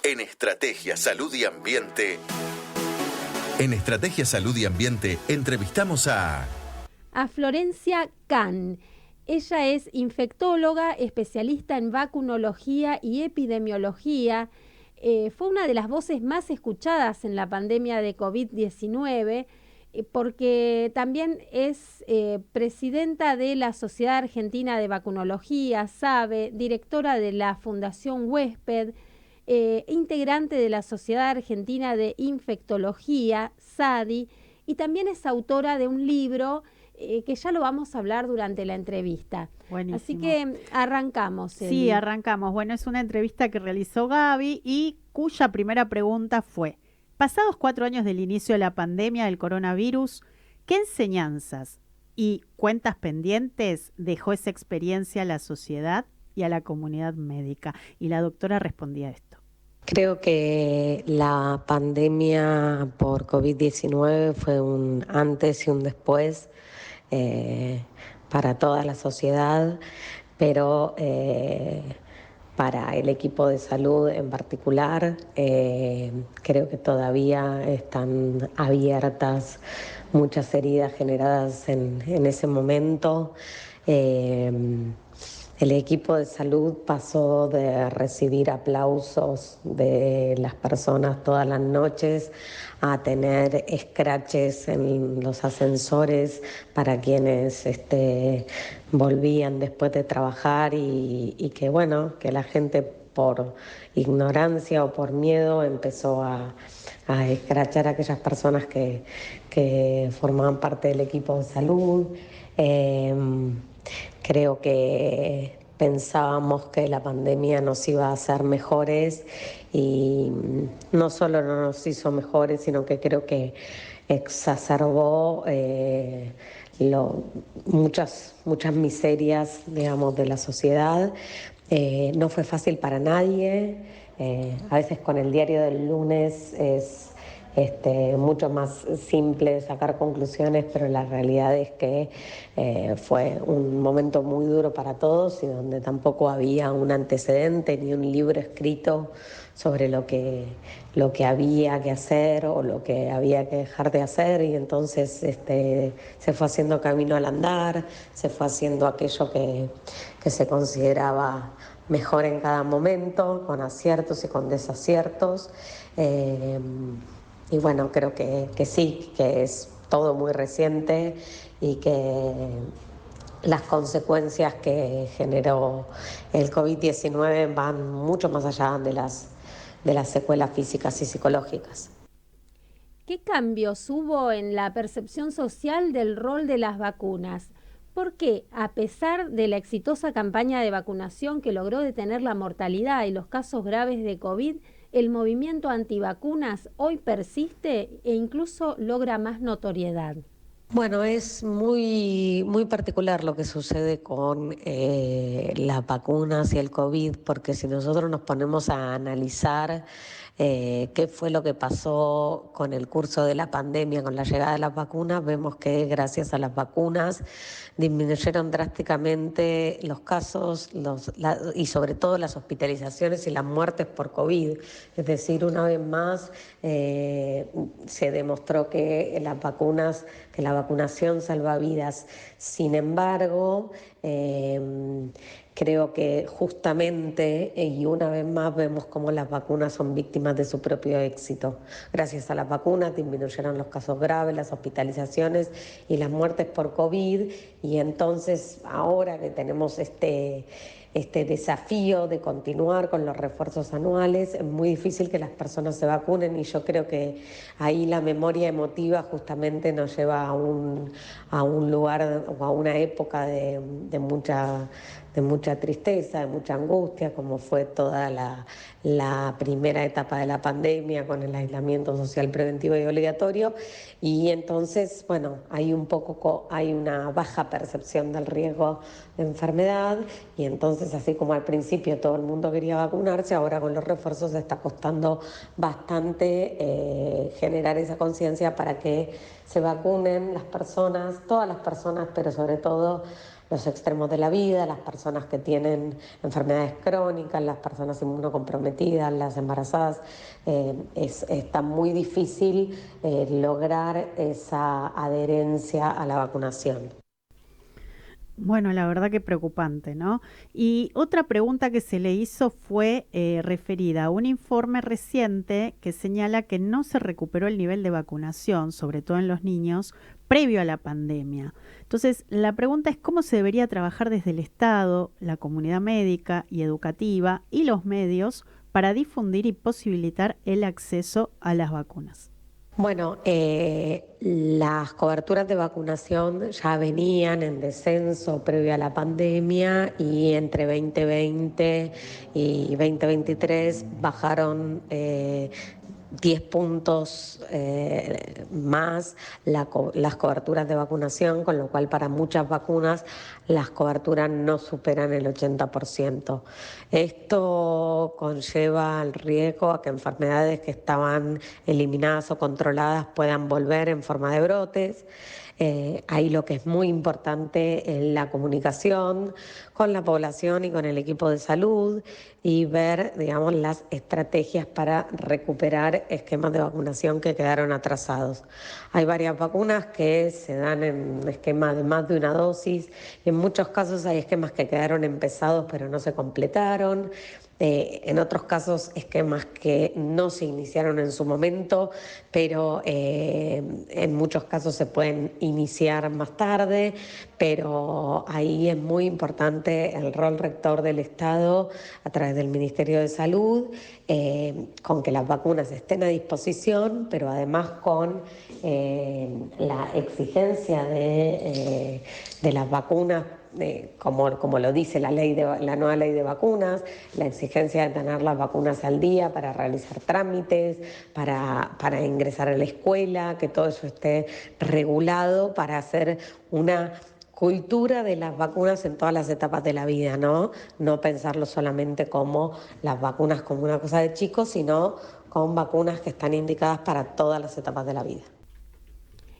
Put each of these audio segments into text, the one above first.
En Estrategia Salud y Ambiente. En Estrategia Salud y Ambiente entrevistamos a Florencia Can. Ella es infectóloga, especialista en vacunología y epidemiología. Fue una de las voces más escuchadas en la pandemia de COVID-19 porque también es presidenta de la Sociedad Argentina de Vacunología, SAVE, directora de la Fundación Huésped, integrante de la Sociedad Argentina de Infectología, SADI, y también es autora de un libro que ya lo vamos a hablar durante la entrevista. Buenísimo. Así que arrancamos. Sí, arrancamos. Bueno, es una entrevista que realizó Gaby y cuya primera pregunta fue: pasados 4 años del inicio de la pandemia del coronavirus, ¿qué enseñanzas y cuentas pendientes dejó esa experiencia a la sociedad y a la comunidad médica? Y la doctora respondía esto. Creo que la pandemia por COVID-19 fue un antes y un después para toda la sociedad, pero para el equipo de salud en particular, creo que todavía están abiertas muchas heridas generadas en ese momento. El equipo de salud pasó de recibir aplausos de las personas todas las noches a tener escraches en los ascensores para quienes volvían después de trabajar y que bueno, que la gente por ignorancia o por miedo empezó a escrachar a aquellas personas que formaban parte del equipo de salud. Creo que pensábamos que la pandemia nos iba a hacer mejores y no solo no nos hizo mejores, sino que creo que exacerbó muchas miserias, digamos, de la sociedad. No fue fácil para nadie. A veces con el diario del lunes es mucho más simple sacar conclusiones, pero la realidad es que fue un momento muy duro para todos y donde tampoco había un antecedente ni un libro escrito sobre lo que había que hacer o lo que había que dejar de hacer, y entonces se fue haciendo camino al andar, se fue haciendo aquello que se consideraba mejor en cada momento, con aciertos y con desaciertos. Y bueno, creo que sí, que es todo muy reciente y que las consecuencias que generó el COVID-19 van mucho más allá de las secuelas físicas y psicológicas. ¿Qué cambios hubo en la percepción social del rol de las vacunas? Porque a pesar de la exitosa campaña de vacunación que logró detener la mortalidad y los casos graves de COVID, el movimiento antivacunas hoy persiste e incluso logra más notoriedad. Bueno, es muy, muy particular lo que sucede con las vacunas y el COVID, porque si nosotros nos ponemos a analizar qué fue lo que pasó con el curso de la pandemia, con la llegada de las vacunas, vemos que gracias a las vacunas disminuyeron drásticamente los casos y sobre todo las hospitalizaciones y las muertes por COVID. Es decir, una vez más se demostró que las vacunas, que la vacunación salva vidas. Sin embargo, creo que justamente, y una vez más, vemos cómo las vacunas son víctimas de su propio éxito. Gracias a las vacunas disminuyeron los casos graves, las hospitalizaciones y las muertes por COVID, y entonces ahora que tenemos este desafío de continuar con los refuerzos anuales, es muy difícil que las personas se vacunen, y yo creo que ahí la memoria emotiva justamente nos lleva a un lugar o a una época de mucha tristeza, de mucha angustia, como fue toda la primera etapa de la pandemia con el aislamiento social preventivo y obligatorio, y entonces, bueno, hay una baja percepción del riesgo de enfermedad, y entonces, así como al principio todo el mundo quería vacunarse, ahora con los refuerzos está costando bastante generar esa conciencia para que se vacunen las personas, todas las personas, pero sobre todo los extremos de la vida, las personas que tienen enfermedades crónicas, las personas inmunocomprometidas, las embarazadas. Está muy difícil lograr esa adherencia a la vacunación. Bueno, la verdad que preocupante, ¿no? Y otra pregunta que se le hizo fue referida a un informe reciente que señala que no se recuperó el nivel de vacunación, sobre todo en los niños, previo a la pandemia. Entonces, la pregunta es cómo se debería trabajar desde el Estado, la comunidad médica y educativa y los medios para difundir y posibilitar el acceso a las vacunas. Bueno, las coberturas de vacunación ya venían en descenso previo a la pandemia y entre 2020 y 2023 bajaron 10 puntos más las coberturas de vacunación, con lo cual para muchas vacunas las coberturas no superan el 80%. Esto conlleva el riesgo a que enfermedades que estaban eliminadas o controladas puedan volver en forma de brotes. Ahí lo que es muy importante es la comunicación con la población y con el equipo de salud y ver, digamos, las estrategias para recuperar esquemas de vacunación que quedaron atrasados. Hay varias vacunas que se dan en esquemas de más de una dosis y en muchos casos hay esquemas que quedaron empezados pero no se completaron. En otros casos, esquemas que no se iniciaron en su momento, pero en muchos casos se pueden iniciar más tarde, pero ahí es muy importante el rol rector del Estado a través del Ministerio de Salud, con que las vacunas estén a disposición, pero además con la exigencia de las vacunas, como lo dice la nueva ley de vacunas, la exigencia de tener las vacunas al día para realizar trámites, para ingresar a la escuela, que todo eso esté regulado para hacer una cultura de las vacunas en todas las etapas de la vida, ¿no? No pensarlo solamente como las vacunas como una cosa de chicos, sino con vacunas que están indicadas para todas las etapas de la vida.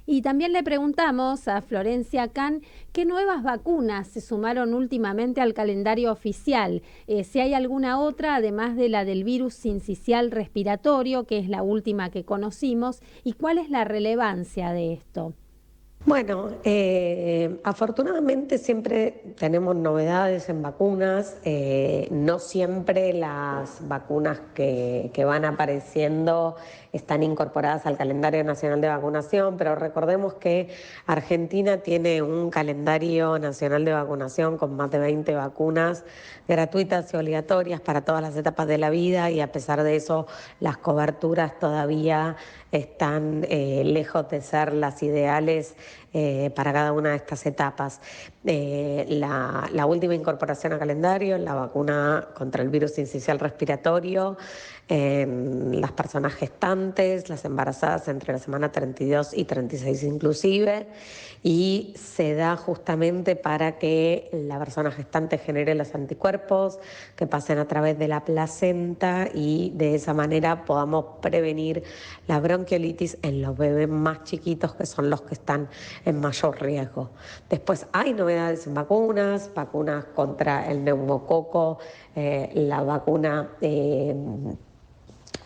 Y también le preguntamos a Florencia Can qué nuevas vacunas se sumaron últimamente al calendario oficial, si hay alguna otra además de la del virus sincicial respiratorio, que es la última que conocimos, y cuál es la relevancia de esto. Bueno, afortunadamente siempre tenemos novedades en vacunas, no siempre las vacunas que van apareciendo están incorporadas al calendario nacional de vacunación, pero recordemos que Argentina tiene un calendario nacional de vacunación con más de 20 vacunas gratuitas y obligatorias para todas las etapas de la vida y a pesar de eso las coberturas todavía están lejos de ser las ideales para cada una de estas etapas. La última incorporación al calendario, la vacuna contra el virus sincicial respiratorio, las personas gestantes, las embarazadas entre la semana 32 y 36 inclusive, y se da justamente para que la persona gestante genere los anticuerpos que pasen a través de la placenta y de esa manera podamos prevenir la bronquiolitis en los bebés más chiquitos, que son los que están en mayor riesgo. Después hay novedades en vacunas contra el neumococo, la vacuna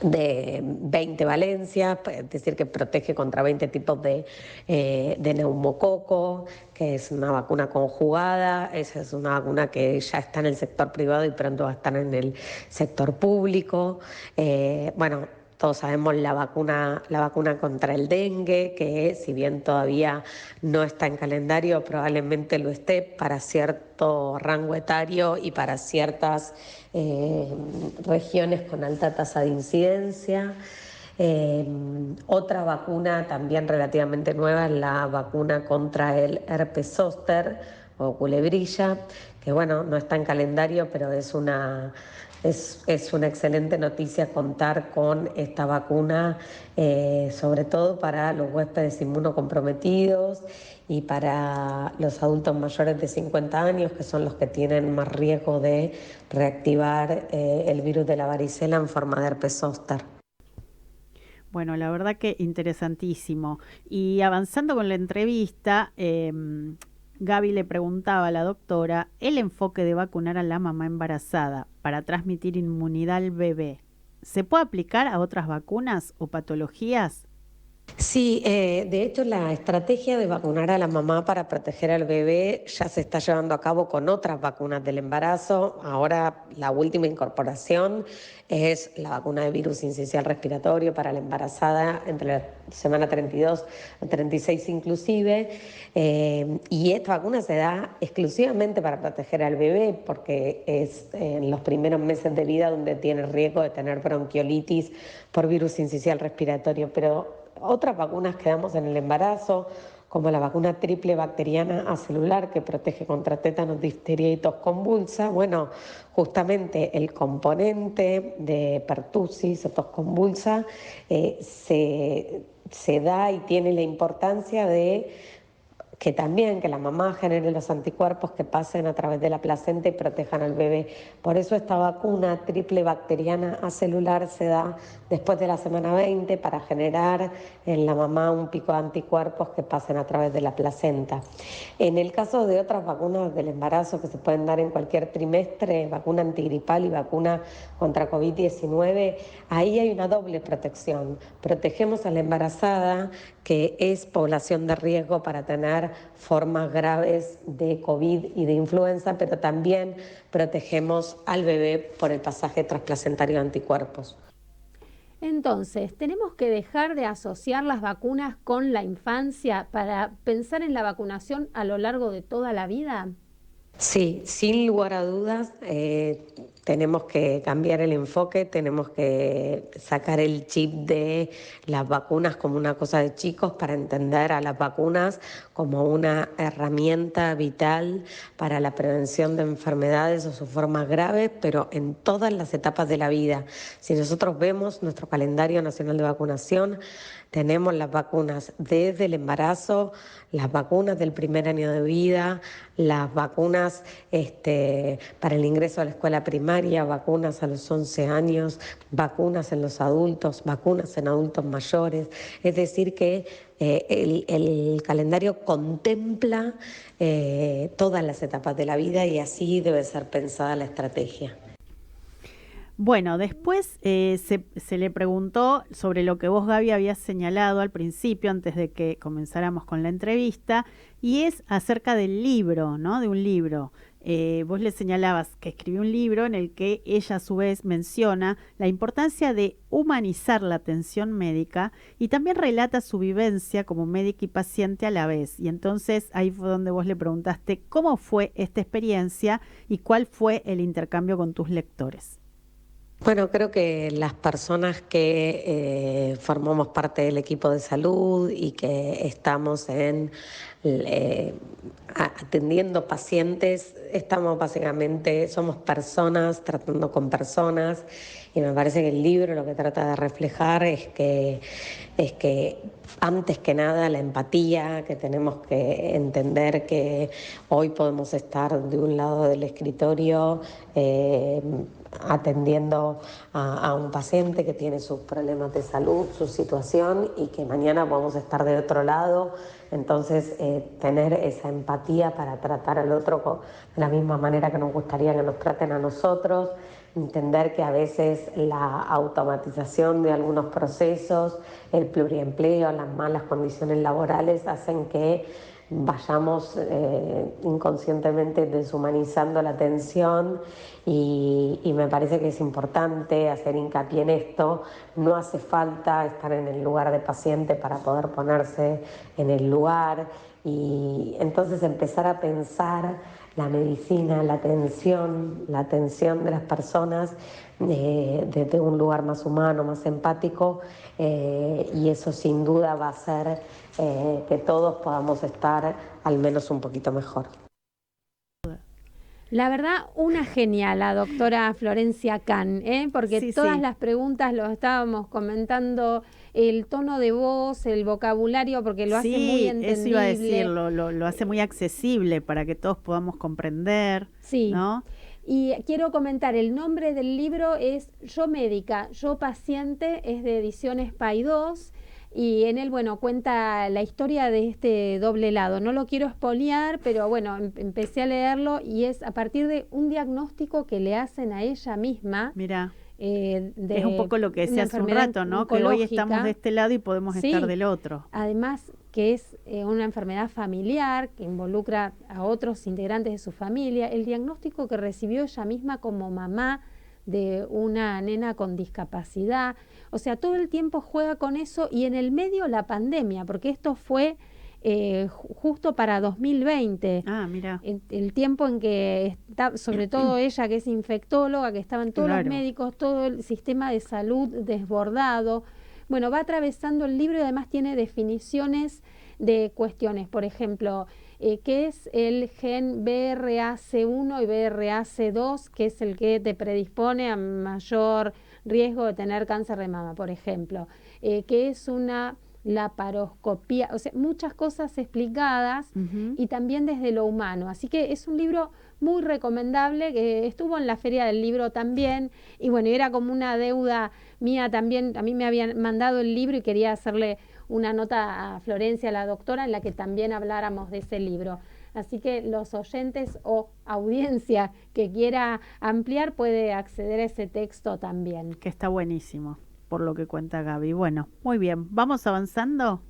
de 20 valencias, es decir, que protege contra 20 tipos de neumococo, que es una vacuna conjugada. Esa es una vacuna que ya está en el sector privado y pronto va a estar en el sector público. Bueno, todos sabemos la vacuna contra el dengue, que si bien todavía no está en calendario, probablemente lo esté para cierto rango etario y para ciertas regiones con alta tasa de incidencia. Otra vacuna también relativamente nueva es la vacuna contra el herpes zóster o culebrilla, que bueno, no está en calendario, pero es una excelente noticia contar con esta vacuna, sobre todo para los huéspedes inmunocomprometidos y para los adultos mayores de 50 años, que son los que tienen más riesgo de reactivar el virus de la varicela en forma de herpes zóster. Bueno, la verdad que interesantísimo. Y avanzando con la entrevista, Gaby le preguntaba a la doctora el enfoque de vacunar a la mamá embarazada para transmitir inmunidad al bebé. ¿Se puede aplicar a otras vacunas o patologías? Sí, de hecho la estrategia de vacunar a la mamá para proteger al bebé ya se está llevando a cabo con otras vacunas del embarazo. Ahora la última incorporación es la vacuna de virus sincicial respiratorio para la embarazada entre la semana 32 a 36 inclusive. Y esta vacuna se da exclusivamente para proteger al bebé porque es en los primeros meses de vida donde tiene riesgo de tener bronquiolitis por virus sincicial respiratorio, pero otras vacunas que damos en el embarazo, como la vacuna triple bacteriana acelular que protege contra tétanos, difteria y tos convulsa, bueno, justamente el componente de pertussis o tos convulsa se da y tiene la importancia de que también que la mamá genere los anticuerpos que pasen a través de la placenta y protejan al bebé. Por eso esta vacuna triple bacteriana acelular se da después de la semana 20 para generar en la mamá un pico de anticuerpos que pasen a través de la placenta. En el caso de otras vacunas del embarazo que se pueden dar en cualquier trimestre, vacuna antigripal y vacuna contra COVID-19, ahí hay una doble protección. Protegemos a la embarazada, que es población de riesgo para tener formas graves de COVID y de influenza, pero también protegemos al bebé por el pasaje transplacentario de anticuerpos. Entonces, ¿tenemos que dejar de asociar las vacunas con la infancia para pensar en la vacunación a lo largo de toda la vida? Sí, sin lugar a dudas, tenemos que cambiar el enfoque, tenemos que sacar el chip de las vacunas como una cosa de chicos para entender a las vacunas como una herramienta vital para la prevención de enfermedades o sus formas graves, pero en todas las etapas de la vida. Si nosotros vemos nuestro calendario nacional de vacunación, tenemos las vacunas desde el embarazo, las vacunas del primer año de vida, las vacunas para el ingreso a la escuela primaria, vacunas a los 11 años, vacunas en los adultos, vacunas en adultos mayores. Es decir que el calendario contempla todas las etapas de la vida y así debe ser pensada la estrategia. Bueno, después se le preguntó sobre lo que vos, Gaby, habías señalado al principio, antes de que comenzáramos con la entrevista, y es acerca del libro, ¿no? De un libro. Vos le señalabas que escribió un libro en el que ella a su vez menciona la importancia de humanizar la atención médica y también relata su vivencia como médica y paciente a la vez. Y entonces ahí fue donde vos le preguntaste cómo fue esta experiencia y cuál fue el intercambio con tus lectores. Bueno, creo que las personas que formamos parte del equipo de salud y que estamos atendiendo pacientes, estamos básicamente, somos personas tratando con personas y me parece que el libro lo que trata de reflejar es que antes que nada la empatía, que tenemos que entender que hoy podemos estar de un lado del escritorio atendiendo a un paciente que tiene sus problemas de salud, su situación, y que mañana podemos estar de otro lado. Entonces, tener esa empatía para tratar al otro de la misma manera que nos gustaría que nos traten a nosotros, entender que a veces la automatización de algunos procesos, el pluriempleo, las malas condiciones laborales hacen que vayamos inconscientemente deshumanizando la atención y me parece que es importante hacer hincapié en esto. No hace falta estar en el lugar de paciente para poder ponerse en el lugar y entonces empezar a pensar la medicina, la atención de las personas desde un lugar más humano, más empático y eso sin duda va a hacer que todos podamos estar al menos un poquito mejor. La verdad, una genial la doctora Florencia Can, porque Sí, todas sí. las preguntas lo estábamos comentando, el tono de voz, el vocabulario, porque lo hace muy entendible. Eso iba a decir, lo hace muy accesible para que todos podamos comprender, Sí. ¿no? Y quiero comentar, el nombre del libro es Yo médica, yo paciente, es de Ediciones Paidós. Y en él, bueno, cuenta la historia de este doble helado. No lo quiero espolear, pero bueno, empecé a leerlo y es a partir de un diagnóstico que le hacen a ella misma. Mira, Es es un poco lo que decía hace un rato, ¿no? Que hoy estamos de este lado y podemos estar del otro. Además que es una enfermedad familiar que involucra a otros integrantes de su familia. El diagnóstico que recibió ella misma como mamá de una nena con discapacidad. O sea, todo el tiempo juega con eso y en el medio la pandemia, porque esto fue justo para 2020. Ah, mira. El tiempo en que está, sobre todo ella que es infectóloga, que estaban todos los médicos, todo el sistema de salud desbordado. Bueno, va atravesando el libro y además tiene definiciones de cuestiones. Por ejemplo, ¿qué es el gen BRAC1 y BRAC2, que es el que te predispone a mayor riesgo de tener cáncer de mama, por ejemplo? ¿Qué es una laparoscopía? O sea, muchas cosas explicadas y también desde lo humano. Así que es un libro muy recomendable, que estuvo en la Feria del Libro también, y bueno, era como una deuda mía también. A mí me habían mandado el libro y quería hacerle una nota a Florencia, la doctora, en la que también habláramos de ese libro. Así que los oyentes o audiencia que quiera ampliar puede acceder a ese texto también. Que está buenísimo, por lo que cuenta Gaby. Bueno, muy bien, ¿vamos avanzando?